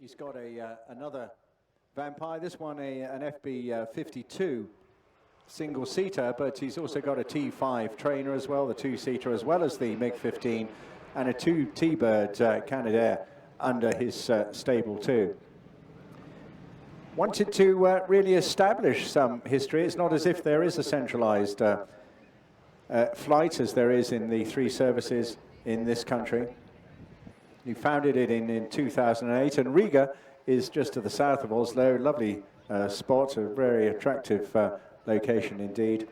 He's got another Vampire, this one an FB.52 single-seater, but he's also got a T5 trainer as well, the two-seater, as well as the MiG-15, and a two T-Bird Canadair under his stable too. Wanted to really establish some history. It's not as if there is a centralized flight as there is in the three services in this country. He founded it in 2008, and Riga is just to the south of Oslo. Lovely spot, a very attractive location indeed.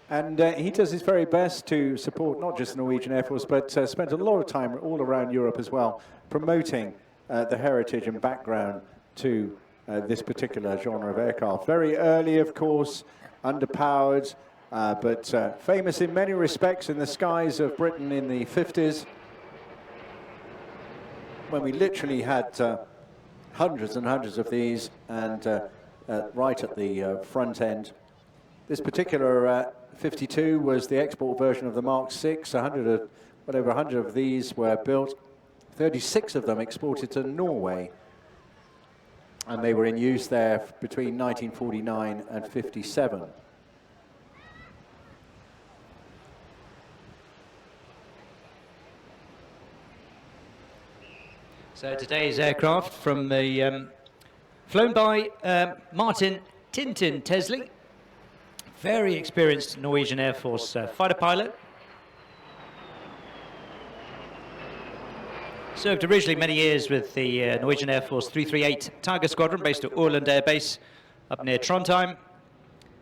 And he does his very best to support not just the Norwegian Air Force, but spent a lot of time all around Europe as well, promoting the heritage and background to this particular genre of aircraft. Very early, of course, underpowered, but famous in many respects in the skies of Britain in the 50s, when we literally had hundreds and hundreds of these, and right at the front end. This particular 52 was the export version of the Mark VI. Well, over 100 of these were built. 36 of them exported to Norway, and they were in use there between 1949 and 57. So today's aircraft from the flown by Martin Tintin Tesley, very experienced Norwegian Air Force fighter pilot. Served originally many years with the Norwegian Air Force 338 Tiger Squadron based at Åland Air Base up near Trondheim.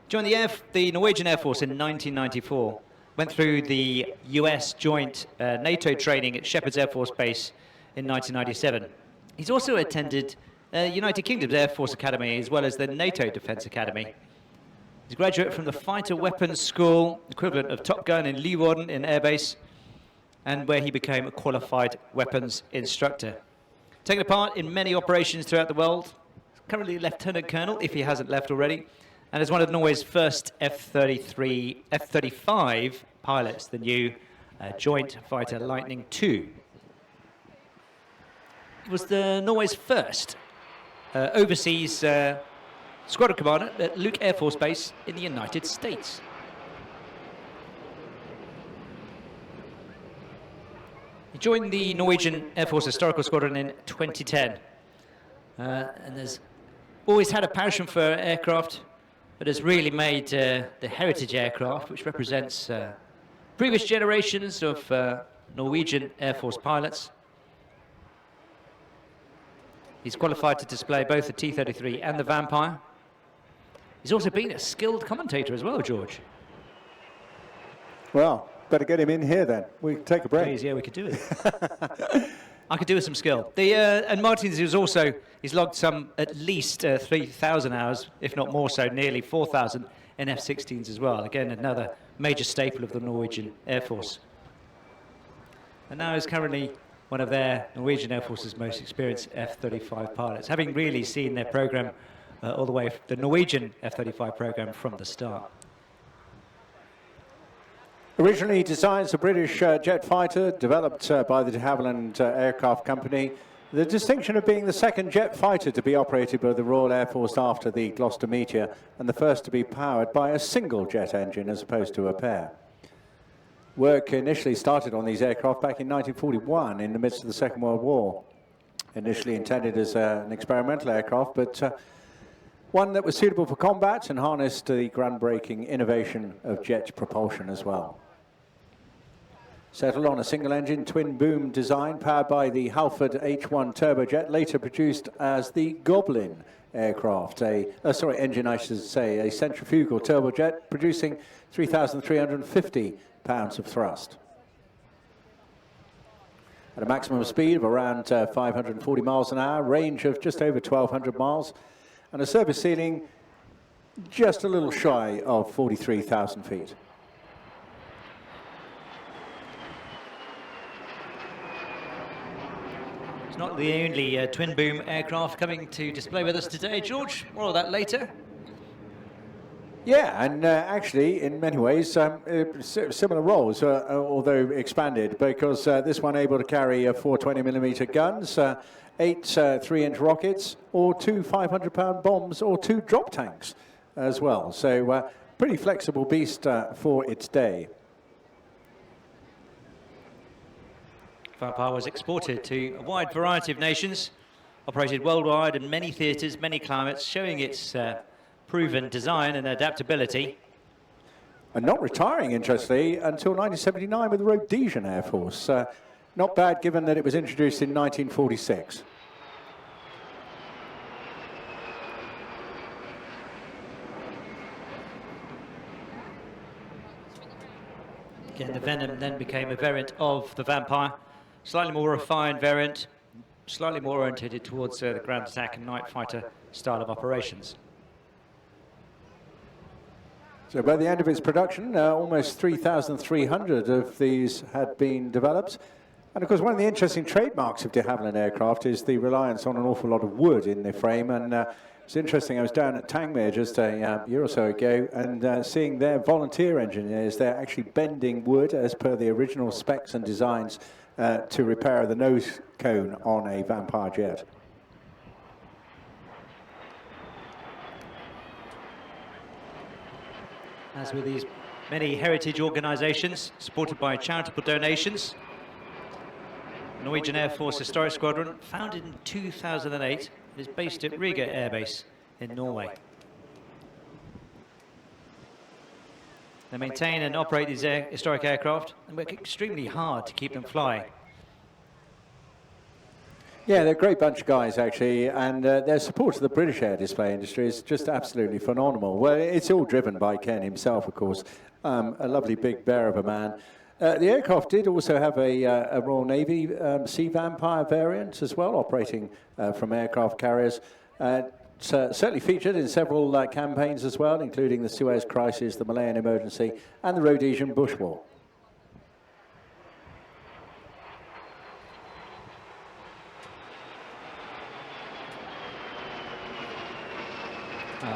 Joined the Norwegian Air Force in 1994. Went through the US joint NATO training at Shepherd's Air Force Base in 1997. He's also attended United Kingdom's Air Force Academy as well as the NATO Defence Academy. He's a graduate from the Fighter Weapons School, equivalent of Top Gun in Warton in Air Base, and where he became a qualified weapons instructor. Taking part in many operations throughout the world, currently Lieutenant Colonel, if he hasn't left already, and is one of Norway's first F-35 pilots, the new Joint Fighter Lightning II. He was Norway's first overseas squadron commander at Luke Air Force Base in the United States. He joined the Norwegian Air Force Historical Squadron in 2010, and has always had a passion for aircraft, but has really made the heritage aircraft, which represents previous generations of Norwegian Air Force pilots. He's qualified to display both the T-33 and the Vampire. He's also been a skilled commentator as well, George. Well, better get him in here then. We can take a break. Please, yeah, we could do it. I could do with some skill. And Martin's he's logged some at least 3,000 hours, if not more so, nearly 4,000 in F-16s as well. Again, another major staple of the Norwegian Air Force. And now is currently one of their Norwegian Air Force's most experienced F-35 pilots, having really seen their program all the way, the Norwegian F-35 program from the start. Originally designed as a British jet fighter, developed by the de Havilland Aircraft Company, the distinction of being the second jet fighter to be operated by the Royal Air Force after the Gloucester Meteor, and the first to be powered by a single jet engine as opposed to a pair. Work initially started on these aircraft back in 1941 in the midst of the Second World War. Initially intended as an experimental aircraft, but one that was suitable for combat and harnessed the groundbreaking innovation of jet propulsion as well. Settled on a single-engine twin-boom design powered by the Halford H1 turbojet, later produced as the Goblin aircraft, engine I should say, a centrifugal turbojet producing 3,350 pounds of thrust. At a maximum speed of around 540 miles an hour, range of just over 1,200 miles, and a service ceiling just a little shy of 43,000 feet. It's not the only twin-boom aircraft coming to display with us today, George. More of that later. Yeah, and actually, in many ways, similar roles, although expanded, because this one able to carry 420mm guns, 8 3-inch rockets, or 2 500-pound bombs, or 2 drop tanks as well. So, pretty flexible beast for its day. Vampire was exported to a wide variety of nations, operated worldwide in many theatres, many climates, showing its proven design and adaptability. And not retiring, interestingly, until 1979 with the Rhodesian Air Force. Not bad, given that it was introduced in 1946. Again, the Venom then became a variant of the Vampire, slightly more refined variant, slightly more oriented towards the ground attack and night fighter style of operations. So by the end of its production, almost 3,300 of these had been developed. And of course, one of the interesting trademarks of de Havilland aircraft is the reliance on an awful lot of wood in the frame. And it's interesting, I was down at Tangmere just a year or so ago and seeing their volunteer engineers, they're actually bending wood as per the original specs and designs to repair the nose cone on a Vampire jet. As with these many heritage organisations supported by charitable donations, Norwegian Air Force Historic Squadron, founded in 2008, is based at Riga Air Base in Norway. They maintain and operate these historic aircraft and work extremely hard to keep them flying. Yeah, they're a great bunch of guys, actually, and their support of the British air display industry is just absolutely phenomenal. Well, it's all driven by Ken himself, of course, a lovely big bear of a man. The aircraft did also have a Royal Navy Sea Vampire variant as well, operating from aircraft carriers. Certainly featured in several campaigns as well, including the Suez Crisis, the Malayan Emergency, and the Rhodesian Bush War.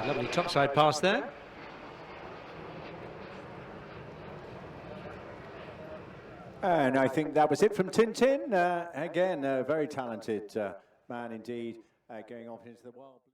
Lovely topside pass there. And I think that was it from Tintin. Again, a very talented man indeed, going off into the world.